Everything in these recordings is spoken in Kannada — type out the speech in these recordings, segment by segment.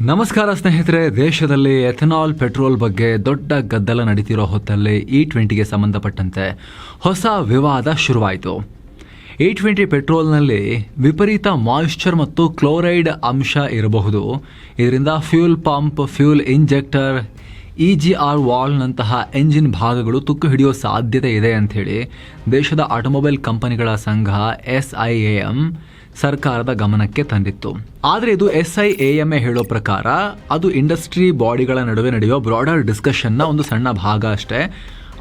ನಮಸ್ಕಾರ ಸ್ನೇಹಿತರೆ, ದೇಶದಲ್ಲಿ ಎಥನಾಲ್ ಪೆಟ್ರೋಲ್ ಬಗ್ಗೆ ದೊಡ್ಡ ಗದ್ದಲ ನಡೀತಿರೋ ಹೊತ್ತಲ್ಲಿ E20ಗೆ ಸಂಬಂಧಪಟ್ಟಂತೆ ಹೊಸ ವಿವಾದ ಶುರುವಾಯಿತು. E20 ಪೆಟ್ರೋಲ್ನಲ್ಲಿ ವಿಪರೀತ ಮಾಯಿಶ್ಚರ್ ಮತ್ತು ಕ್ಲೋರೈಡ್ ಅಂಶ ಇರಬಹುದು. ಇದರಿಂದ fuel pump, fuel injector, EGR ವಾಲ್ವ್ನಂತಹ ಎಂಜಿನ್ ಭಾಗಗಳು ತುಕ್ಕು ಹಿಡಿಯೋ ಸಾಧ್ಯತೆ ಇದೆ ಅಂಥೇಳಿ ದೇಶದ ಆಟೋಮೊಬೈಲ್ ಕಂಪನಿಗಳ ಸಂಘ SIAM ಸರ್ಕಾರದ ಗಮನಕ್ಕೆ ತಂದಿತ್ತು. ಆದರೆ ಇದು SIAM ಹೇಳೋ ಪ್ರಕಾರ ಅದು ಇಂಡಸ್ಟ್ರಿ ಬಾಡಿಗಳ ನಡುವೆ ನಡೆಯುವ ಬ್ರಾಡರ್ ಡಿಸ್ಕಷನ್ನ ಒಂದು ಸಣ್ಣ ಭಾಗ ಅಷ್ಟೇ.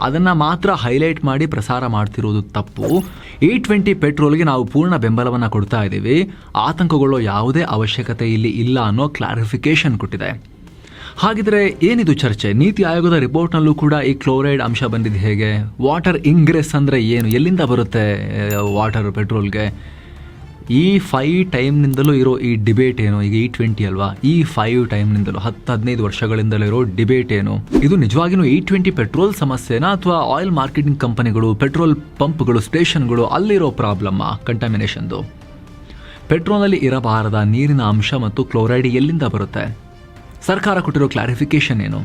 ಅದನ್ನು ಮಾತ್ರ ಹೈಲೈಟ್ ಮಾಡಿ ಪ್ರಸಾರ ಮಾಡ್ತಿರೋದು ತಪ್ಪು. E20 ಪೆಟ್ರೋಲ್ಗೆ ನಾವು ಪೂರ್ಣ ಬೆಂಬಲವನ್ನು ಕೊಡ್ತಾ ಇದ್ದೀವಿ, ಆತಂಕಗೊಳ್ಳೋ ಯಾವುದೇ ಅವಶ್ಯಕತೆ ಇಲ್ಲಿ ಇಲ್ಲ ಅನ್ನೋ ಕ್ಲಾರಿಫಿಕೇಶನ್ ಕೊಟ್ಟಿದೆ. ಹಾಗಿದ್ರೆ ಏನಿದು ಚರ್ಚೆ? ನೀತಿ ಆಯೋಗದ ರಿಪೋರ್ಟ್ನಲ್ಲೂ ಕೂಡ ಈ ಕ್ಲೋರೈಡ್ ಅಂಶ ಬಂದಿದೆ ಹೇಗೆ? ವಾಟರ್ ಇಂಗ್ರೆಸ್ ಅಂದರೆ ಏನು? ಎಲ್ಲಿಂದ ಬರುತ್ತೆ ವಾಟರ್ ಪೆಟ್ರೋಲ್ಗೆ? E5 ಟೈಮ್ನಿಂದಲೂ ಇರೋ ಈ ಡಿಬೇಟ್ ಏನು? ಈಗ E20 ಅಲ್ವಾ, E5 ಟೈಮ್ನಿಂದಲೂ 10-15 ವರ್ಷಗಳಿಂದಲೂ ಇರೋ ಡಿಬೇಟ್ ಏನು? ಇದು ನಿಜವಾಗಿಯೂ E20 ಪೆಟ್ರೋಲ್ ಸಮಸ್ಯೆನಾ ಅಥವಾ ಆಯಿಲ್ ಮಾರ್ಕೆಟಿಂಗ್ ಕಂಪನಿಗಳು, ಪೆಟ್ರೋಲ್ ಪಂಪ್ಗಳು, ಸ್ಟೇಷನ್ಗಳು ಅಲ್ಲಿರೋ ಪ್ರಾಬ್ಲಮ್ಮಾ ಕಂಟಾಮಿನೇಷನ್ದು? ಪೆಟ್ರೋಲ್ನಲ್ಲಿ ಇರಬಾರದ ನೀರಿನ ಅಂಶ ಮತ್ತು ಕ್ಲೋರೈಡ್ ಎಲ್ಲಿಂದ ಬರುತ್ತೆ? ಸರ್ಕಾರ ಕೊಟ್ಟಿರೋ ಕ್ಲಾರಿಫಿಕೇಶನ್ ಏನು?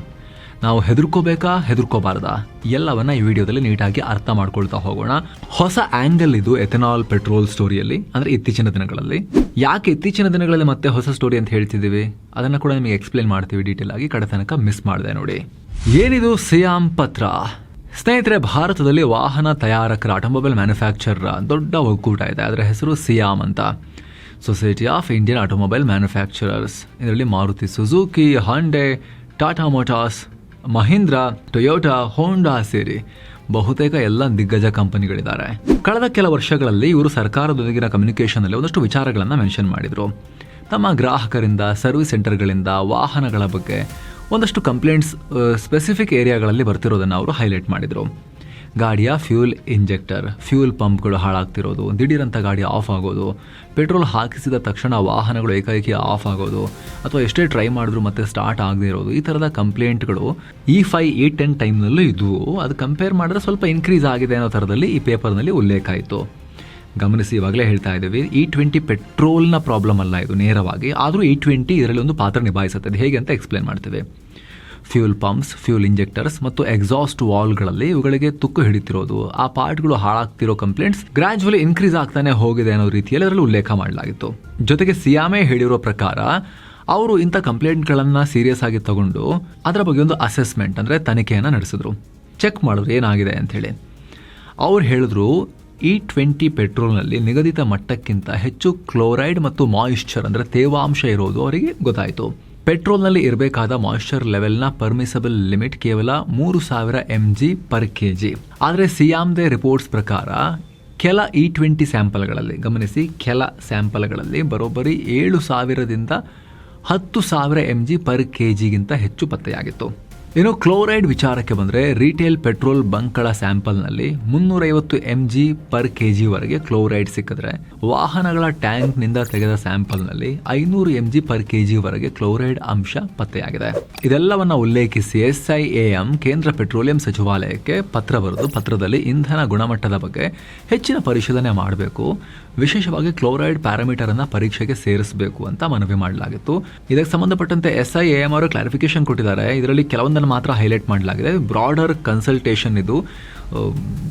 ನಾವು ಹೆದರ್ಕೋಬೇಕಾ, ಹೆದರ್ಕೋಬಾರ್ದಾ? ಎಲ್ಲವನ್ನ ಈ ವಿಡಿಯೋದಲ್ಲಿ ನೀಟಾಗಿ ಅರ್ಥ ಮಾಡ್ಕೊಳ್ತಾ ಹೋಗೋಣ. ಹೊಸ ಆಂಗಲ್ ಇದು ಎಥೆನಾಲ್ ಪೆಟ್ರೋಲ್ ಸ್ಟೋರಿಯಲ್ಲಿ, ಅಂದ್ರೆ ಇತ್ತೀಚಿನ ದಿನಗಳಲ್ಲಿ. ಯಾಕೆ ಇತ್ತೀಚಿನ ದಿನಗಳಲ್ಲಿ ಮತ್ತೆ ಹೊಸ ಸ್ಟೋರಿ ಅಂತ ಹೇಳ್ತಿದ್ದೀವಿ ಅದನ್ನ ಕೂಡ ನಿಮಗೆ ಎಕ್ಸ್ಪ್ಲೇನ್ ಮಾಡ್ತೀವಿ ಡೀಟೇಲ್ ಆಗಿ. ಕಡೆ ತನಕ ಮಿಸ್ ಮಾಡಿದೆ ನೋಡಿ. ಏನಿದು ಸಿಯಾಮ್ ಪತ್ರ? ಸ್ನೇಹಿತರೆ, ಭಾರತದಲ್ಲಿ ವಾಹನ ತಯಾರಕರ, ಆಟೋಮೊಬೈಲ್ ಮ್ಯಾನುಫ್ಯಾಕ್ಚರರ್ ದೊಡ್ಡ ಒಕ್ಕೂಟ ಇದೆ. ಅದರ ಹೆಸರು ಸಿಯಾಮ್ ಅಂತ, Society of Indian Automobile Manufacturers. ಇದರಲ್ಲಿ Maruti Suzuki, Hyundai, Tata Motors, Mahindra, Toyota, Honda ಸೇರಿ ಬಹುತೇಕ ಎಲ್ಲ ದಿಗ್ಗಜ ಕಂಪನಿಗಳಿದ್ದಾರೆ. ಕಳೆದ ಕೆಲ ವರ್ಷಗಳಲ್ಲಿ ಇವರು ಸರ್ಕಾರದೊಂದಿಗಿನ ಕಮ್ಯುನಿಕೇಷನಲ್ಲಿ ಒಂದಷ್ಟು ವಿಚಾರಗಳನ್ನು ಮೆನ್ಷನ್ ಮಾಡಿದರು. ತಮ್ಮ ಗ್ರಾಹಕರಿಂದ, ಸರ್ವಿಸ್ ಸೆಂಟರ್ಗಳಿಂದ ವಾಹನಗಳ ಬಗ್ಗೆ ಒಂದಷ್ಟು ಕಂಪ್ಲೇಂಟ್ಸ್ ಸ್ಪೆಸಿಫಿಕ್ ಏರಿಯಾಗಳಲ್ಲಿ ಬರ್ತಿರೋದನ್ನು ಅವರು ಹೈಲೈಟ್ ಮಾಡಿದರು. ಗಾಡಿಯ ಫ್ಯೂಲ್ ಇಂಜೆಕ್ಟರ್, ಫ್ಯೂಲ್ ಪಂಪ್ಗಳು ಹಾಳಾಗ್ತಿರೋದು, ದಿಢೀರಂತ ಗಾಡಿ ಆಫ್ ಆಗೋದು, ಪೆಟ್ರೋಲ್ ಹಾಕಿಸಿದ ತಕ್ಷಣ ವಾಹನಗಳು ಏಕಾಏಕಿ ಆಫ್ ಆಗೋದು, ಅಥವಾ ಎಷ್ಟೇ ಟ್ರೈ ಮಾಡಿದ್ರು ಮತ್ತೆ ಸ್ಟಾರ್ಟ್ ಆಗದೇ ಇರೋದು, ಈ ಥರದ ಕಂಪ್ಲೇಂಟ್ಗಳು E5, E10 ಟೈಮ್ನಲ್ಲೂ ಇದ್ವು. ಅದು ಕಂಪೇರ್ ಮಾಡಿದ್ರೆ ಸ್ವಲ್ಪ ಇನ್ಕ್ರೀಸ್ ಆಗಿದೆ ಅನ್ನೋ ಥರದಲ್ಲಿ ಈ ಪೇಪರ್ನಲ್ಲಿ ಉಲ್ಲೇಖ ಆಯಿತು. ಗಮನಿಸಿ, ಇವಾಗಲೇ ಹೇಳ್ತಾ ಇದ್ದೀವಿ, E20 ಪೆಟ್ರೋಲ್ನ ಪ್ರಾಬ್ಲಮ್ ಅಲ್ಲ ಇದು ನೇರವಾಗಿ. ಆದರೂ E20 ಇದರಲ್ಲಿ ಒಂದು ಪಾತ್ರ ನಿಭಾಯಿಸುತ್ತದೆ. ಹೇಗೆ ಅಂತ ಎಕ್ಸ್ಪ್ಲೇನ್ ಮಾಡ್ತೀವಿ. ಫ್ಯೂಲ್ ಪಂಪ್ಸ್, ಫ್ಯೂಲ್ ಇಂಜೆಕ್ಟರ್ಸ್ ಮತ್ತು ಎಕ್ಸಾಸ್ಟ್ ವಾಲ್ಗಳಲ್ಲಿ ಇವುಗಳಿಗೆ ತುಕ್ಕು ಹಿಡಿತಿರೋದು, ಆ ಪಾರ್ಟ್ಗಳು ಹಾಳಾಗ್ತಿರೋ ಕಂಪ್ಲೇಂಟ್ಸ್ ಗ್ರಾಜುವಲಿ ಇನ್ಕ್ರೀಸ್ ಆಗ್ತಾನೆ ಹೋಗಿದೆ ಅನ್ನೋ ರೀತಿಯಲ್ಲಿ ಅದರಲ್ಲಿ ಉಲ್ಲೇಖ ಮಾಡಲಾಗಿತ್ತು. ಜೊತೆಗೆ ಸಿಯಾಮೆ ಹೇಳಿರೋ ಪ್ರಕಾರ ಅವರು ಇಂಥ ಕಂಪ್ಲೇಂಟ್ಗಳನ್ನು ಸೀರಿಯಸ್ ಆಗಿ ತಗೊಂಡು ಅದರ ಬಗ್ಗೆ ಒಂದು ಅಸೆಸ್ಮೆಂಟ್ ಅಂದರೆ ತನಿಖೆಯನ್ನು ನಡೆಸಿದ್ರು, ಚೆಕ್ ಮಾಡಿದ್ರು ಏನಾಗಿದೆ ಅಂಥೇಳಿ. ಅವ್ರು ಹೇಳಿದ್ರು E20 ಪೆಟ್ರೋಲ್ನಲ್ಲಿ ನಿಗದಿತ ಮಟ್ಟಕ್ಕಿಂತ ಹೆಚ್ಚು ಕ್ಲೋರೈಡ್ ಮತ್ತು ಮಾಯಿಶ್ಚರ್ ಅಂದರೆ ತೇವಾಂಶ ಇರೋದು ಅವರಿಗೆ ಗೊತ್ತಾಯಿತು. ಪೆಟ್ರೋಲ್ನಲ್ಲಿ ಇರಬೇಕಾದ ಮಾಯಿಶ್ಚರ್ ಲೆವೆಲ್ನ ಪರ್ಮಿಸಬಲ್ ಲಿಮಿಟ್ ಕೇವಲ 3000 mg/kg. ಆದರೆ ಸಿಯಾಮ್ದೆ ರಿಪೋರ್ಟ್ಸ್ ಪ್ರಕಾರ ಕೆಲ E20 ಸ್ಯಾಂಪಲ್ಗಳಲ್ಲಿ, ಗಮನಿಸಿ, ಕೆಲ ಸ್ಯಾಂಪಲ್ಗಳಲ್ಲಿ ಬರೋಬ್ಬರಿ 7000ದಿಂದ 10,000 mg/kgಗಿಂತ ಹೆಚ್ಚು ಪತ್ತೆಯಾಗಿತ್ತು. ಇನ್ನು ಕ್ಲೋರೈಡ್ ವಿಚಾರಕ್ಕೆ ಬಂದರೆ, ರಿಟೇಲ್ ಪೆಟ್ರೋಲ್ ಬಂಕ್ಗಳ ಸ್ಯಾಂಪಲ್ನಲ್ಲಿ 350 mg/kg ಕ್ಲೋರೈಡ್ ಸಿಕ್ಕಿದ್ರೆ, ವಾಹನಗಳ ಟ್ಯಾಂಕ್ನಿಂದ ತೆಗೆದ ಸ್ಯಾಂಪಲ್ನಲ್ಲಿ 500 mg/kg ಕ್ಲೋರೈಡ್ ಅಂಶ ಪತ್ತೆಯಾಗಿದೆ. ಇದೆಲ್ಲವನ್ನ ಉಲ್ಲೇಖಿಸಿ SIAM ಕೇಂದ್ರ ಪೆಟ್ರೋಲಿಯಂ ಸಚಿವಾಲಯಕ್ಕೆ ಪತ್ರ ಬರೆದು, ಪತ್ರದಲ್ಲಿ ಇಂಧನ ಗುಣಮಟ್ಟದ ಬಗ್ಗೆ ಹೆಚ್ಚಿನ ಪರಿಶೀಲನೆ ಮಾಡಬೇಕು, ವಿಶೇಷವಾಗಿ ಕ್ಲೋರೈಡ್ ಪ್ಯಾರಾಮೀಟರ್ ಅನ್ನ ಪರೀಕ್ಷೆಗೆ ಸೇರಿಸಬೇಕು ಅಂತ ಮನವಿ ಮಾಡಲಾಗಿತ್ತು. ಇದಕ್ಕೆ ಸಂಬಂಧಪಟ್ಟಂತೆ SIAM ಅವರು ಕ್ಲಾರಿಫಿಕೇಶನ್ ಕೊಟ್ಟಿದ್ದಾರೆ. ಇದರಲ್ಲಿ ಕೆಲವೊಂದನ್ನು ಮಾತ್ರ ಹೈಲೈಟ್ ಮಾಡಲಾಗಿದೆ. ಬ್ರಾಡರ್ ಕನ್ಸಲ್ಟೇಷನ್ ಇದು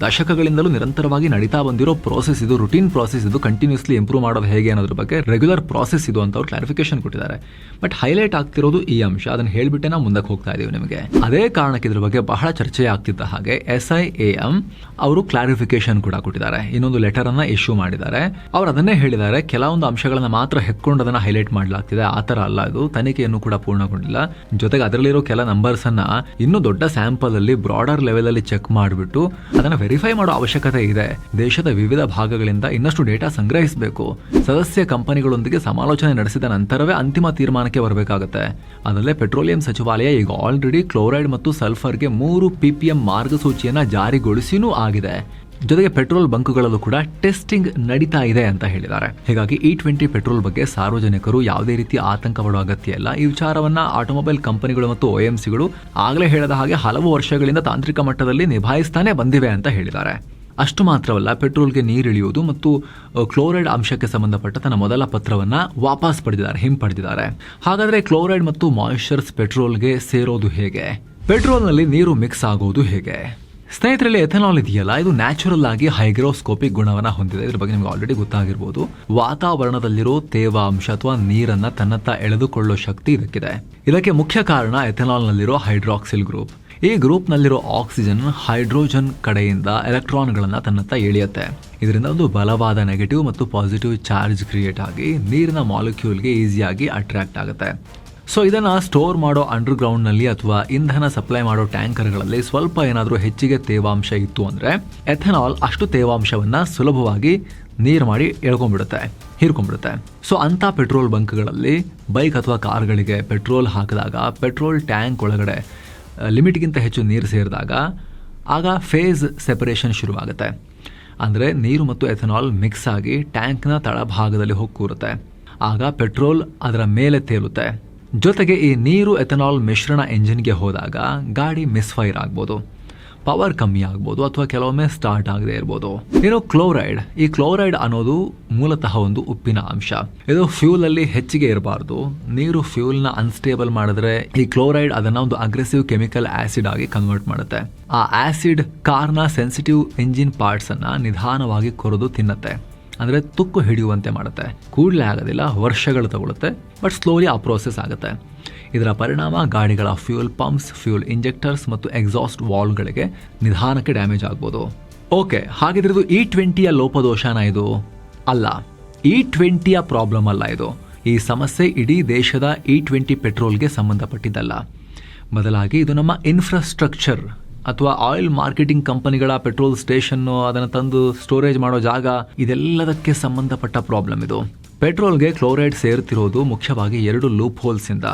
ದಶಕಗಳಿಂದಲೂ ನಿರಂತರವಾಗಿ ನಡೀತಾ ಬಂದಿರೋ ಪ್ರೋಸೆಸ್, ಇದು ರುಟೀನ್ ಪ್ರೋಸೆಸ್, ಇದು ಕಂಟಿನ್ಯೂಸ್ಲಿ ಇಂಪ್ರೂವ್ ಮಾಡೋದು ಹೇಗೆ ಅನ್ನೋದ್ರ ಬಗ್ಗೆ ರೆಗ್ಯುಲರ್ ಪ್ರೋಸೆಸ್ ಇದು ಅಂತ ಅವ್ರು ಕ್ಲಾರಿಫಿಕೇಶನ್ ಕೊಟ್ಟಿದ್ದಾರೆ. ಬಟ್ ಹೈಲೈಟ್ ಆಗ್ತಿರೋದು ಈ ಅಂಶ. ಅದನ್ನು ಹೇಳಿಬಿಟ್ಟೆ ನಾವು ಮುಂದಕ್ಕೆ ಹೋಗ್ತಾ ಇದೀವಿ ನಿಮಗೆ. ಅದೇ ಕಾರಣಕ್ಕೆ ಇದ್ರ ಬಗ್ಗೆ ಬಹಳ ಚರ್ಚೆ ಆಗ್ತಿದ್ದ ಹಾಗೆ SIAM ಅವರು ಕ್ಲಾರಿಫಿಕೇಶನ್ ಕೂಡ ಕೊಟ್ಟಿದ್ದಾರೆ. ಇನ್ನೊಂದು ಲೆಟರ್ ಅನ್ನ ಇಶ್ಯೂ ಮಾಡಿದ್ದಾರೆ. ಅವ್ರು ಅದನ್ನೇ ಹೇಳಿದ್ದಾರೆ, ಕೆಲವೊಂದು ಅಂಶಗಳನ್ನ ಮಾತ್ರ ಹೆಕ್ಕೊಂಡು ಅದನ್ನ ಹೈಲೈಟ್ ಮಾಡಲಾಗ್ತಿದೆ, ಆ ಥರ ಅಲ್ಲ, ಇದು ತನಿಖೆಯನ್ನು ಕೂಡ ಪೂರ್ಣಗೊಂಡಿಲ್ಲ. ಜೊತೆಗೆ ಅದರಲ್ಲಿರೋ ಕೆಲ ನಂಬರ್ಸ್ ಅನ್ನ ಇನ್ನೂ ದೊಡ್ಡ ಸ್ಯಾಂಪಲ್ ಅಲ್ಲಿ ಬ್ರಾಡರ್ ಲೆವೆಲ್ ಅಲ್ಲಿ ಚೆಕ್ ಮಾಡಿಬಿಟ್ಟು ಅದನ್ನು ವೆರಿಫೈ ಮಾಡೋ ಅವಶ್ಯಕತೆ ಇದೆ. ದೇಶದ ವಿವಿಧ ಭಾಗಗಳಿಂದ ಇನ್ನಷ್ಟು ಡೇಟಾ ಸಂಗ್ರಹಿಸಬೇಕು. ಸದಸ್ಯ ಕಂಪನಿಗಳೊಂದಿಗೆ ಸಮಾಲೋಚನೆ ನಡೆಸಿದ ನಂತರವೇ ಅಂತಿಮ ತೀರ್ಮಾನಕ್ಕೆ ಬರಬೇಕಾಗುತ್ತೆ. ಅದಲ್ಲದೆ ಪೆಟ್ರೋಲಿಯಂ ಸಚಿವಾಲಯ ಈಗ ಆಲ್ರೆಡಿ ಕ್ಲೋರೈಡ್ ಮತ್ತು ಸಲ್ಫರ್ಗೆ 3 ppm ಮಾರ್ಗಸೂಚಿಯನ್ನ ಜಾರಿಗೊಳಿಸಿನೂ ಆಗಿದೆ. ಜೊತೆಗೆ ಪೆಟ್ರೋಲ್ ಬಂಕ್ಗಳಲ್ಲೂ ಕೂಡ ಟೆಸ್ಟಿಂಗ್ ನಡೀತಾ ಇದೆ ಅಂತ ಹೇಳಿದ್ದಾರೆ. ಹೀಗಾಗಿ E20 ಪೆಟ್ರೋಲ್ ಬಗ್ಗೆ ಸಾರ್ವಜನಿಕರು ಯಾವುದೇ ರೀತಿ ಆತಂಕ ಪಡುವ ಅಗತ್ಯ ಇಲ್ಲ. ಈ ವಿಚಾರವನ್ನ ಆಟೋಮೊಬೈಲ್ ಕಂಪನಿಗಳು ಮತ್ತು OEMCಗಳು ಆಗಲೇ ಹೇಳಿದ ಹಾಗೆ ಹಲವು ವರ್ಷಗಳಿಂದ ತಾಂತ್ರಿಕ ಮಟ್ಟದಲ್ಲಿ ನಿಭಾಯಿಸ್ತಾನೆ ಬಂದಿವೆ ಅಂತ ಹೇಳಿದ್ದಾರೆ. ಅಷ್ಟು ಮಾತ್ರವಲ್ಲ, ಪೆಟ್ರೋಲ್ಗೆ ನೀರಿಳಿಯುವುದು ಮತ್ತು ಕ್ಲೋರೈಡ್ ಅಂಶಕ್ಕೆ ಸಂಬಂಧಪಟ್ಟ ತನ್ನ ಮೊದಲ ಪತ್ರವನ್ನು ವಾಪಸ್ ಹಿಂಪಡೆದಿದ್ದಾರೆ. ಹಾಗಾದರೆ ಕ್ಲೋರೈಡ್ ಮತ್ತು ಮಾಯಿಶ್ಚರ್ಸ್ ಪೆಟ್ರೋಲ್ಗೆ ಸೇರೋದು ಹೇಗೆ? ಪೆಟ್ರೋಲ್ನಲ್ಲಿ ನೀರು ಮಿಕ್ಸ್ ಆಗೋದು ಹೇಗೆ? ಸ್ನೇಹಿತರಲ್ಲಿ, ಎಥೆನಾಲ್ ಇದೆಯಲ್ಲ, ಇದು ನ್ಯಾಚುರಲ್ ಆಗಿ ಹೈಗ್ರೋಸ್ಕೋಪಿಕ್ ಗುಣವನ್ನು ಹೊಂದಿದೆ. ಇದ್ರ ಬಗ್ಗೆ ನಿಮ್ಗೆ ಆಲ್ರೆಡಿ ಗೊತ್ತಾಗಿರ್ಬೋದು. ವಾತಾವರಣದಲ್ಲಿರೋ ತೇವಾಂಶ ಅಥವಾ ನೀರನ್ನ ತನ್ನತ್ತ ಎಳೆದುಕೊಳ್ಳೋ ಶಕ್ತಿ ಇದಕ್ಕಿದೆ. ಇದಕ್ಕೆ ಮುಖ್ಯ ಕಾರಣ ಎಥೆನಾಲ್ನಲ್ಲಿರೋ ಹೈಡ್ರಾಕ್ಸಿಲ್ ಗ್ರೂಪ್. ಈ ಗ್ರೂಪ್ನಲ್ಲಿರೋ ಆಕ್ಸಿಜನ್ ಹೈಡ್ರೋಜನ್ ಕಡೆಯಿಂದ ಎಲೆಕ್ಟ್ರಾನ್ಗಳನ್ನು ತನ್ನತ್ತ ಎಳೆಯುತ್ತೆ. ಇದರಿಂದ ಒಂದು ಬಲವಾದ ನೆಗೆಟಿವ್ ಮತ್ತು ಪಾಸಿಟಿವ್ ಚಾರ್ಜ್ ಕ್ರಿಯೇಟ್ ಆಗಿ ನೀರಿನ ಮಾಲಿಕ್ಯೂಲ್ಗೆ ಈಸಿಯಾಗಿ ಅಟ್ರಾಕ್ಟ್ ಆಗುತ್ತೆ. ಸೊ ಇದನ್ನು ಸ್ಟೋರ್ ಮಾಡೋ ಅಂಡರ್ಗ್ರೌಂಡ್ನಲ್ಲಿ ಅಥವಾ ಇಂಧನ ಸಪ್ಲೈ ಮಾಡೋ ಟ್ಯಾಂಕರ್ಗಳಲ್ಲಿ ಸ್ವಲ್ಪ ಏನಾದರೂ ಹೆಚ್ಚಿಗೆ ತೇವಾಂಶ ಇತ್ತು ಅಂದರೆ ಎಥೆನಾಲ್ ಅಷ್ಟು ತೇವಾಂಶವನ್ನು ಸುಲಭವಾಗಿ ನೀರು ಮಾಡಿ ಹೀರ್ಕೊಂಡ್ಬಿಡುತ್ತೆ. ಸೊ ಅಂಥ ಪೆಟ್ರೋಲ್ ಬಂಕ್ಗಳಲ್ಲಿ ಬೈಕ್ ಅಥವಾ ಕಾರ್ಗಳಿಗೆ ಪೆಟ್ರೋಲ್ ಹಾಕಿದಾಗ ಪೆಟ್ರೋಲ್ ಟ್ಯಾಂಕ್ ಒಳಗಡೆ ಲಿಮಿಟ್ಗಿಂತ ಹೆಚ್ಚು ನೀರು ಸೇರಿದಾಗ ಆಗ ಫೇಸ್ ಸೆಪರೇಷನ್ ಶುರುವಾಗುತ್ತೆ. ಅಂದರೆ ನೀರು ಮತ್ತು ಎಥೆನಾಲ್ ಮಿಕ್ಸ್ ಆಗಿ ಟ್ಯಾಂಕ್ನ ತಳಭಾಗದಲ್ಲಿ ಹೋಗಿ ಕೂರುತ್ತೆ. ಆಗ ಪೆಟ್ರೋಲ್ ಅದರ ಮೇಲೆ ತೇಲುತ್ತೆ. ಜೊತೆಗೆ ಈ ನೀರು ಎಥೆನಾಲ್ ಮಿಶ್ರಣ ಎಂಜಿನ್ಗೆ ಹೋದಾಗ ಗಾಡಿ ಮಿಸ್ಫೈರ್ ಆಗ್ಬೋದು, ಪವರ್ ಕಮ್ಮಿ ಆಗ್ಬೋದು ಅಥವಾ ಕೆಲವೊಮ್ಮೆ ಸ್ಟಾರ್ಟ್ ಆಗದೆ ಇರ್ಬೋದು. ಇನ್ನು ಕ್ಲೋರೈಡ್, ಈ ಕ್ಲೋರೈಡ್ ಅನ್ನೋದು ಮೂಲತಃ ಒಂದು ಉಪ್ಪಿನ ಅಂಶ. ಇದು ಫ್ಯೂಲ್ ಅಲ್ಲಿ ಹೆಚ್ಚಿಗೆ ಇರಬಾರ್ದು. ನೀರು ಫ್ಯೂಲ್ ನ ಅನ್ಸ್ಟೇಬಲ್ ಮಾಡಿದ್ರೆ ಈ ಕ್ಲೋರೈಡ್ ಅದನ್ನ ಒಂದು ಅಗ್ರೆಸಿವ್ ಕೆಮಿಕಲ್ ಆಸಿಡ್ ಆಗಿ ಕನ್ವರ್ಟ್ ಮಾಡುತ್ತೆ. ಆ ಆಸಿಡ್ ಕಾರ್ನ ಸೆನ್ಸಿಟಿವ್ ಇಂಜಿನ್ ಪಾರ್ಟ್ಸ್ ಅನ್ನ ನಿಧಾನವಾಗಿ ಕೊರೆದು ತಿನ್ನತ್ತೆ. ಅಂದರೆ ತುಕ್ಕು ಹಿಡಿಯುವಂತೆ ಮಾಡುತ್ತೆ. ಕೂಡಲೇ ಆಗೋದಿಲ್ಲ, ವರ್ಷಗಳು ತಗೊಳುತ್ತೆ, ಬಟ್ ಸ್ಲೋಲಿ ಆ ಪ್ರೋಸೆಸ್ ಆಗುತ್ತೆ. ಇದರ ಪರಿಣಾಮ ಗಾಡಿಗಳ ಫ್ಯೂಲ್ ಪಂಪ್ಸ್, ಫ್ಯೂಲ್ ಇಂಜೆಕ್ಟರ್ಸ್ ಮತ್ತು ಎಕ್ಸಾಸ್ಟ್ ವಾಲ್ವ್ಗಳಿಗೆ ನಿಧಾನಕ್ಕೆ ಡ್ಯಾಮೇಜ್ ಆಗ್ಬೋದು. ಓಕೆ, ಹಾಗಿದ್ರೆ ಇದು E20ಯ ಲೋಪದೋಷನ? ಇದು ಅಲ್ಲ, E20ಯ ಪ್ರಾಬ್ಲಮ್ ಅಲ್ಲ ಇದು. ಈ ಸಮಸ್ಯೆ ಇಡೀ ದೇಶದ E20 ಪೆಟ್ರೋಲ್ಗೆ ಸಂಬಂಧಪಟ್ಟಿದ್ದಲ್ಲ. ಬದಲಾಗಿ ಇದು ನಮ್ಮ ಇನ್ಫ್ರಾಸ್ಟ್ರಕ್ಚರ್ ಅಥವಾ ಆಯಿಲ್ ಮಾರ್ಕೆಟಿಂಗ್ ಕಂಪನಿಗಳ ಪೆಟ್ರೋಲ್ ಸ್ಟೇಷನ್ನು, ಅದನ್ನು ತಂದು ಸ್ಟೋರೇಜ್ ಮಾಡೋ ಜಾಗ, ಇದೆಲ್ಲದಕ್ಕೆ ಸಂಬಂಧಪಟ್ಟ ಪ್ರಾಬ್ಲಮ್ ಇದು. ಪೆಟ್ರೋಲ್ಗೆ ಕ್ಲೋರೈಡ್ ಸೇರ್ತಿರೋದು ಮುಖ್ಯವಾಗಿ 2 ಲೂಪ್ ಹೋಲ್ಸಿಂದ.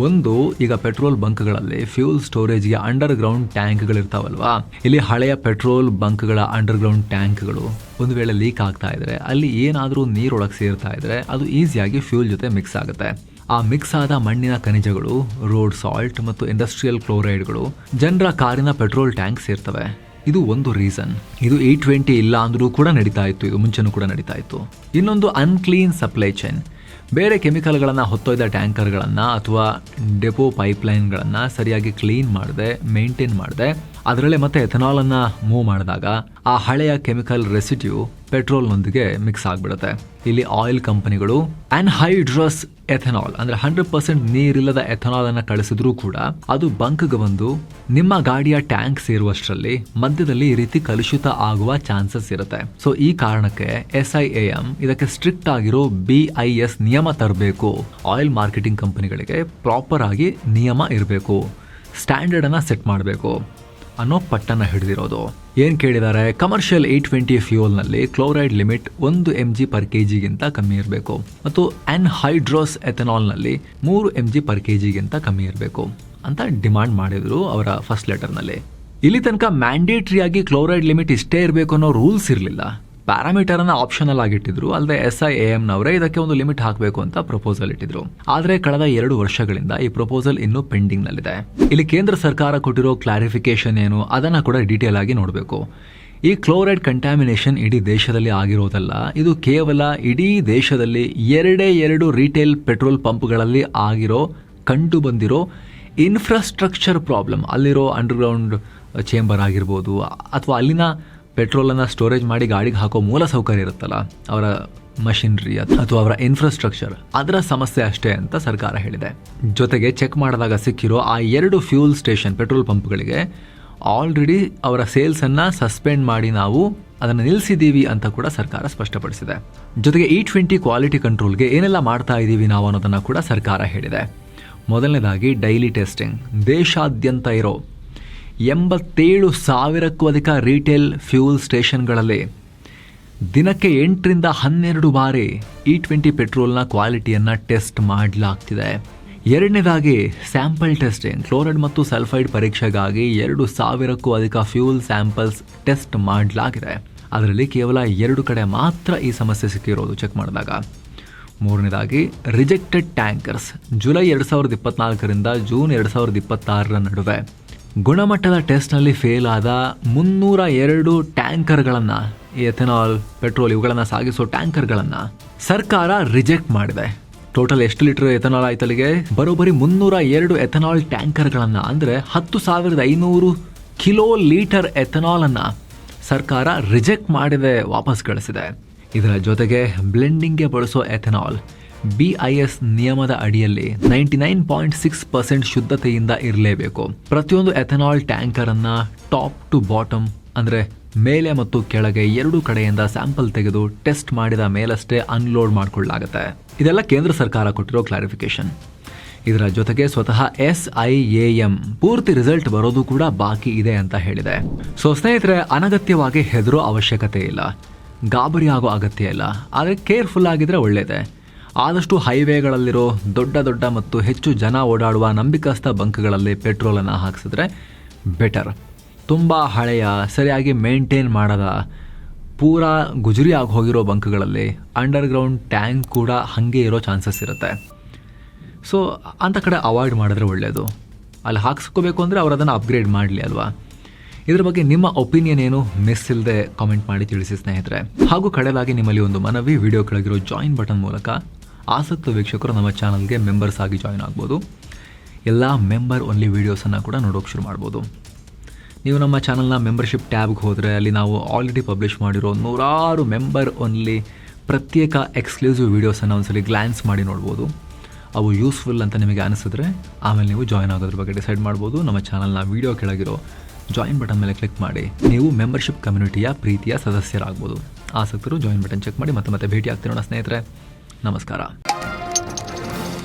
ಒಂದು, ಈಗ ಪೆಟ್ರೋಲ್ ಬಂಕ್ಗಳಲ್ಲಿ ಫ್ಯೂಲ್ ಸ್ಟೋರೇಜ್ಗೆ ಅಂಡರ್ ಗ್ರೌಂಡ್ ಟ್ಯಾಂಕ್ಗಳಿರ್ತಾವಲ್ವಾ, ಇಲ್ಲಿ ಹಳೆಯ ಪೆಟ್ರೋಲ್ ಬಂಕ್ಗಳ ಅಂಡರ್ ಗ್ರೌಂಡ್ ಟ್ಯಾಂಕ್ಗಳು ಒಂದು ವೇಳೆ ಲೀಕ್ ಆಗ್ತಾ ಇದ್ರೆ, ಅಲ್ಲಿ ಏನಾದರೂ ನೀರೊಳಗೆ ಸೇರ್ತಾ ಇದ್ರೆ ಅದು ಈಸಿಯಾಗಿ ಫ್ಯೂಲ್ ಜೊತೆ ಮಿಕ್ಸ್ ಆಗುತ್ತೆ. ಆ ಮಿಕ್ಸ್ ಆದ ಮಣ್ಣಿನ ಖನಿಜಗಳು, ರೋಡ್ ಸಾಲ್ಟ್ ಮತ್ತು ಇಂಡಸ್ಟ್ರಿಯಲ್ ಕ್ಲೋರೈಡ್ಗಳು ಜನರ ಕಾರಿನ ಪೆಟ್ರೋಲ್ ಟ್ಯಾಂಕ್ ಸೇರ್ತವೆ. ಇದು ಒಂದು ರೀಸನ್. ಇದು E20 ಇಲ್ಲ ಅಂದ್ರೂ ಕೂಡ ನಡೀತಾ ಇತ್ತು, ಇದು ಮುಂಚೆನೂ ಕೂಡ ನಡೀತಾ ಇತ್ತು. ಇನ್ನೊಂದು, ಅನ್ಕ್ಲೀನ್ ಸಪ್ಲೈ ಚೈನ್. ಬೇರೆ ಕೆಮಿಕಲ್ಗಳನ್ನು ಹೊತ್ತೊಯ್ದ ಟ್ಯಾಂಕರ್ಗಳನ್ನು ಅಥವಾ ಡೆಪೋ ಪೈಪ್ಲೈನ್ಗಳನ್ನು ಸರಿಯಾಗಿ ಕ್ಲೀನ್ ಮಾಡದೆ, ಮೇಂಟೈನ್ ಮಾಡದೆ ಅದರಲ್ಲೇ ಮತ್ತೆ ಎಥೆನಾಲನ್ನು ಮೂವ್ ಮಾಡಿದಾಗ ಆ ಹಳೆಯ ಕೆಮಿಕಲ್ ರೆಸಿಡ್ಯೂ ಪೆಟ್ರೋಲ್ನೊಂದಿಗೆ ಮಿಕ್ಸ್ ಆಗಿಬಿಡುತ್ತೆ. ಇಲ್ಲಿ ಆಯಿಲ್ ಕಂಪನಿಗಳು ಅನ್ಹೈಡ್ರಸ್ ಎಥೆನಾಲ್ ಅಂದರೆ 100% ನೀರಿಲ್ಲದ ಎಥೆನಾಲ್ ಅನ್ನು ಕಳಿಸಿದ್ರೂ ಕೂಡ ಅದು ಬಂಕ್ಗೆ ಬಂದು ನಿಮ್ಮ ಗಾಡಿಯ ಟ್ಯಾಂಕ್ ಸೇರುವಷ್ಟರಲ್ಲಿ ಮಧ್ಯದಲ್ಲಿ ಈ ರೀತಿ ಕಲುಷಿತ ಆಗುವ ಚಾನ್ಸಸ್ ಇರುತ್ತೆ. ಸೊ ಈ ಕಾರಣಕ್ಕೆ SIAM ಇದಕ್ಕೆ ಸ್ಟ್ರಿಕ್ಟ್ ಆಗಿರೋ BIS ನಿಯಮ ತರಬೇಕು. ಆಯಿಲ್ ಮಾರ್ಕೆಟಿಂಗ್ ಕಂಪನಿಗಳಿಗೆ ಪ್ರಾಪರ್ ಆಗಿ ನಿಯಮ ಇರಬೇಕು, ಸ್ಟ್ಯಾಂಡರ್ಡ್ ಅನ್ನ ಸೆಟ್ ಮಾಡಬೇಕು ಅನ್ನೋ ಪಟ್ಟನ್ನ ಹಿಡಿದಿರೋದು. ಏನ್ ಕೇಳಿದ್ದಾರೆ? Commercial E20 ಫ್ಯೂಯಲ್ನಲ್ಲಿ chloride limit 1 mg/kg ಗಿಂತ ಕಮ್ಮಿ ಇರಬೇಕು ಮತ್ತು ಅನ್ಹೈಡ್ರೋಸ್ ಎಥೆನಾಲ್ನಲ್ಲಿ 3 mg/kg ಗಿಂತ ಕಮ್ಮಿ ಇರಬೇಕು ಅಂತ ಡಿಮಾಂಡ್ ಮಾಡಿದ್ರು ಅವರ ಫಸ್ಟ್ ಲೆಟರ್ನಲ್ಲಿ. ಇಲ್ಲಿ ತನಕ ಮ್ಯಾಂಡೇಟ್ರಿಯಾಗಿ ಕ್ಲೋರೈಡ್ ಲಿಮಿಟ್ ಇಷ್ಟೇ ಇರಬೇಕು ಅನ್ನೋ ರೂಲ್ಸ್ ಇರಲಿಲ್ಲ. ಪ್ಯಾರಾಮೀಟರ್ ಅನ್ನ ಆಪ್ಷನಲ್ ಆಗಿಟ್ಟಿದ್ರು. ಅಲ್ಲದೆ SIAMನವರೇ ಇದಕ್ಕೆ ಒಂದು ಲಿಮಿಟ್ ಹಾಕಬೇಕು ಅಂತ ಪ್ರಪೋಸಲ್ ಇಟ್ಟಿದ್ರು. ಆದರೆ ಕಳೆದ 2 ವರ್ಷಗಳಿಂದ ಈ ಪ್ರಪೋಸಲ್ ಇನ್ನೂ ಪೆಂಡಿಂಗ್ ನಲ್ಲಿದೆ. ಇಲ್ಲಿ ಕೇಂದ್ರ ಸರ್ಕಾರ ಕೊಟ್ಟಿರೋ ಕ್ಲಾರಿಫಿಕೇಶನ್ ಏನು ಅದನ್ನ ಕೂಡ ಡೀಟೇಲ್ ಆಗಿ ನೋಡಬೇಕು. ಈ ಕ್ಲೋರೈಡ್ ಕಂಟ್ಯಾಮಿನೇಷನ್ ಇಡೀ ದೇಶದಲ್ಲಿ ಆಗಿರೋದಲ್ಲ, ಇದು ಕೇವಲ ಇಡೀ ದೇಶದಲ್ಲಿ 2 ರಿಟೇಲ್ ಪೆಟ್ರೋಲ್ ಪಂಪ್ಗಳಲ್ಲಿ ಕಂಡು ಬಂದಿರೋ ಇನ್ಫ್ರಾಸ್ಟ್ರಕ್ಚರ್ ಪ್ರಾಬ್ಲಮ್. ಅಲ್ಲಿರೋ ಅಂಡರ್ಗ್ರೌಂಡ್ ಚೇಂಬರ್ ಆಗಿರ್ಬೋದು ಅಥವಾ ಅಲ್ಲಿನ ಪೆಟ್ರೋಲನ್ನು ಸ್ಟೋರೇಜ್ ಮಾಡಿ ಗಾಡಿಗೆ ಹಾಕೋ ಮೂಲ ಸೌಕರ್ಯ ಇರುತ್ತಲ್ಲ, ಅವರ ಮಷಿನರಿ ಅಥವಾ ಅವರ ಇನ್ಫ್ರಾಸ್ಟ್ರಕ್ಚರ್, ಅದರ ಸಮಸ್ಯೆ ಅಷ್ಟೇ ಅಂತ ಸರ್ಕಾರ ಹೇಳಿದೆ. ಜೊತೆಗೆ ಚೆಕ್ ಮಾಡಿದಾಗ ಸಿಕ್ಕಿರೋ ಆ 2 ಫ್ಯೂಲ್ ಸ್ಟೇಷನ್ ಪೆಟ್ರೋಲ್ ಪಂಪ್ಗಳಿಗೆ ಆಲ್ರೆಡಿ ಅವರ ಸೇಲ್ಸನ್ನು ಸಸ್ಪೆಂಡ್ ಮಾಡಿ ನಾವು ಅದನ್ನು ನಿಲ್ಲಿಸಿದ್ದೀವಿ ಅಂತ ಕೂಡ ಸರ್ಕಾರ ಸ್ಪಷ್ಟಪಡಿಸಿದೆ. ಜೊತೆಗೆ E20 ಕ್ವಾಲಿಟಿ ಕಂಟ್ರೋಲ್ಗೆ ಏನೆಲ್ಲ ಮಾಡ್ತಾ ಇದ್ದೀವಿ ನಾವು ಅನ್ನೋದನ್ನು ಕೂಡ ಸರ್ಕಾರ ಹೇಳಿದೆ. ಮೊದಲನೇದಾಗಿ ಡೈಲಿ ಟೆಸ್ಟಿಂಗ್. ದೇಶಾದ್ಯಂತ ಇರೋ 87,000ಕ್ಕೂ ಅಧಿಕ ರಿಟೇಲ್ ಫ್ಯೂಲ್ ಸ್ಟೇಷನ್ಗಳಲ್ಲಿ ದಿನಕ್ಕೆ 8 ರಿಂದ 12 ಬಾರಿ E20 ಪೆಟ್ರೋಲ್ನ ಕ್ವಾಲಿಟಿಯನ್ನು ಟೆಸ್ಟ್ ಮಾಡಲಾಗ್ತಿದೆ. ಎರಡನೇದಾಗಿ ಸ್ಯಾಂಪಲ್ ಟೆಸ್ಟಿಂಗ್. ಕ್ಲೋರೈಡ್ ಮತ್ತು ಸಲ್ಫೈಡ್ ಪರೀಕ್ಷೆಗಾಗಿ 2,000ಕ್ಕೂ ಅಧಿಕ ಫ್ಯೂಲ್ ಸ್ಯಾಂಪಲ್ಸ್ ಟೆಸ್ಟ್ ಮಾಡಲಾಗಿದೆ. ಅದರಲ್ಲಿ ಕೇವಲ 2 ಕಡೆ ಮಾತ್ರ ಈ ಸಮಸ್ಯೆ ಸಿಕ್ಕಿರೋದು ಚೆಕ್ ಮಾಡಿದಾಗ. ಮೂರನೇದಾಗಿ ರಿಜೆಕ್ಟೆಡ್ ಟ್ಯಾಂಕರ್ಸ್. ಜುಲೈ 2024ರಿಂದ ಜೂನ್ 2026 ನಡುವೆ ಗುಣಮಟ್ಟದ ಟೆಸ್ಟ್ನಲ್ಲಿ ಫೇಲ್ ಆದ 302 ಟ್ಯಾಂಕರ್ಗಳನ್ನು, ಎಥೆನಾಲ್, ಪೆಟ್ರೋಲ್ ಇವುಗಳನ್ನು ಸಾಗಿಸೋ ಟ್ಯಾಂಕರ್ಗಳನ್ನು ಸರ್ಕಾರ ರಿಜೆಕ್ಟ್ ಮಾಡಿದೆ. ಟೋಟಲ್ ಎಷ್ಟು ಲೀಟರ್ ಎಥೆನಾಲ್ ಆಯ್ತು ಅಲ್ಲಿಗೆ? ಬರೋಬ್ಬರಿ 302 ಎಥೆನಾಲ್ ಟ್ಯಾಂಕರ್ಗಳನ್ನು, ಅಂದರೆ 10,500 ಕಿಲೋ ಲೀಟರ್ ಎಥೆನಾಲನ್ನು ಸರ್ಕಾರ ರಿಜೆಕ್ಟ್ ಮಾಡಿದೆ, ವಾಪಸ್ ಕಳಿಸಿದೆ. ಇದರ ಜೊತೆಗೆ ಬ್ಲೆಂಡಿಂಗ್ಗೆ ಬಳಸೋ ಎಥೆನಾಲ್ BIS ನಿಯಮದ ಅಡಿಯಲ್ಲಿ 99.6% ಶುದ್ಧತೆಯಿಂದ ಇರಲೇಬೇಕು. ಪ್ರತಿಯೊಂದು ಎಥೆನಾಲ್ ಟ್ಯಾಂಕರನ್ನು ಟಾಪ್ ಟು ಬಾಟಮ್, ಅಂದರೆ ಮೇಲೆ ಮತ್ತು ಕೆಳಗೆ ಎರಡೂ ಕಡೆಯಿಂದ ಸ್ಯಾಂಪಲ್ ತೆಗೆದು ಟೆಸ್ಟ್ ಮಾಡಿದ ಮೇಲಷ್ಟೇ ಅನ್ಲೋಡ್ ಮಾಡಿಕೊಳ್ಳಲಾಗುತ್ತೆ. ಇದೆಲ್ಲ ಕೇಂದ್ರ ಸರ್ಕಾರ ಕೊಟ್ಟಿರೋ ಕ್ಲಾರಿಫಿಕೇಶನ್. ಇದರ ಜೊತೆಗೆ ಸ್ವತಃ SIAM ಪೂರ್ತಿ ರಿಸಲ್ಟ್ ಬರೋದು ಕೂಡ ಬಾಕಿ ಇದೆ ಅಂತ ಹೇಳಿದೆ. ಸೊ ಸ್ನೇಹಿತರೆ, ಅನಗತ್ಯವಾಗಿ ಹೆದರೋ ಅವಶ್ಯಕತೆ ಇಲ್ಲ, ಗಾಬರಿ ಆಗೋ ಅಗತ್ಯ ಇಲ್ಲ. ಆದರೆ ಕೇರ್ಫುಲ್ ಆಗಿದ್ರೆ ಒಳ್ಳೆಯದೇ. ಆದಷ್ಟು ಹೈವೇಗಳಲ್ಲಿರೋ ದೊಡ್ಡ ಮತ್ತು ಹೆಚ್ಚು ಜನ ಓಡಾಡುವ ನಂಬಿಕಸ್ಥ ಬಂಕ್ಗಳಲ್ಲಿ ಪೆಟ್ರೋಲನ್ನು ಹಾಕಿಸಿದ್ರೆ ಬೆಟರ್. ತುಂಬ ಹಳೆಯ, ಸರಿಯಾಗಿ ಮೇಂಟೈನ್ ಮಾಡದ, ಪೂರಾ ಗುಜರಿ ಆಗಿ ಹೋಗಿರೋ ಬಂಕ್ಗಳಲ್ಲಿ ಅಂಡರ್ಗ್ರೌಂಡ್ ಟ್ಯಾಂಕ್ ಕೂಡ ಹಾಗೆ ಇರೋ ಚಾನ್ಸಸ್ ಇರುತ್ತೆ. ಸೊ ಅಂಥ ಕಡೆ ಅವಾಯ್ಡ್ ಮಾಡಿದ್ರೆ ಒಳ್ಳೆಯದು. ಅಲ್ಲಿ ಹಾಕ್ಸ್ಕೋಬೇಕು ಅಂದರೆ ಅವರು ಅದನ್ನು ಅಪ್ಗ್ರೇಡ್ ಮಾಡಲಿ ಅಲ್ವಾ. ಇದ್ರ ಬಗ್ಗೆ ನಿಮ್ಮ ಒಪಿನಿಯನ್ ಏನು ಮಿಸ್ ಇಲ್ಲದೆ ಕಾಮೆಂಟ್ ಮಾಡಿ ತಿಳಿಸಿ ಸ್ನೇಹಿತರೆ. ಹಾಗೂ ಕಡೆದಾಗಿ ನಿಮ್ಮಲ್ಲಿ ಒಂದು ಮನವಿ, ವಿಡಿಯೋ ಕೆಳಗಿರೋ ಜಾಯಿನ್ ಬಟನ್ ಮೂಲಕ ಆಸಕ್ತ ವೀಕ್ಷಕರು ನಮ್ಮ ಚಾನಲ್ಗೆ ಮೆಂಬರ್ಸ್ ಆಗಿ ಜಾಯಿನ್ ಆಗ್ಬೋದು. ಎಲ್ಲ ಮೆಂಬರ್ ಓನ್ಲಿ ವೀಡಿಯೋಸನ್ನು ಕೂಡ ನೋಡೋಕೆ ಶುರು ಮಾಡ್ಬೋದು. ನೀವು ನಮ್ಮ ಚಾನಲ್ನ ಮೆಂಬರ್ಶಿಪ್ ಟ್ಯಾಬ್ಗೆ ಹೋದರೆ ಅಲ್ಲಿ ನಾವು ಆಲ್ರೆಡಿ ಪಬ್ಲಿಷ್ ಮಾಡಿರೋ 100 ಮೆಂಬರ್ ಓನ್ಲಿ ಪ್ರತ್ಯೇಕ ಎಕ್ಸ್ಕ್ಲೂಸಿವ್ ವೀಡಿಯೋಸನ್ನು ಒಂದ್ಸಲಿ ಗ್ಲ್ಯಾನ್ಸ್ ಮಾಡಿ ನೋಡ್ಬೋದು. ಅವು ಯೂಸ್ಫುಲ್ ಅಂತ ನಿಮಗೆ ಅನಿಸಿದ್ರೆ ಆಮೇಲೆ ನೀವು ಜಾಯಿನ್ ಆಗೋದ್ರ ಬಗ್ಗೆ ಡಿಸೈಡ್ ಮಾಡ್ಬೋದು. ನಮ್ಮ ಚಾನಲ್ನ ವೀಡಿಯೋ ಕೆಳಗಿರೋ ಜಾಯಿನ್ ಬಟನ್ ಮೇಲೆ ಕ್ಲಿಕ್ ಮಾಡಿ ನೀವು ಮೆಂಬರ್ಶಿಪ್ ಕಮ್ಯುನಿಟಿಯ ಪ್ರೀತಿಯ ಸದಸ್ಯರಾಗ್ಬೋದು. ಆಸಕ್ತರು ಜಾಯಿನ್ ಬಟನ್ ಚೆಕ್ ಮಾಡಿ. ಮತ್ತೆ ಭೇಟಿ ಆಗ್ತಿರೋಣ ಸ್ನೇಹಿತರೆ. ನಮಸ್ಕಾರ.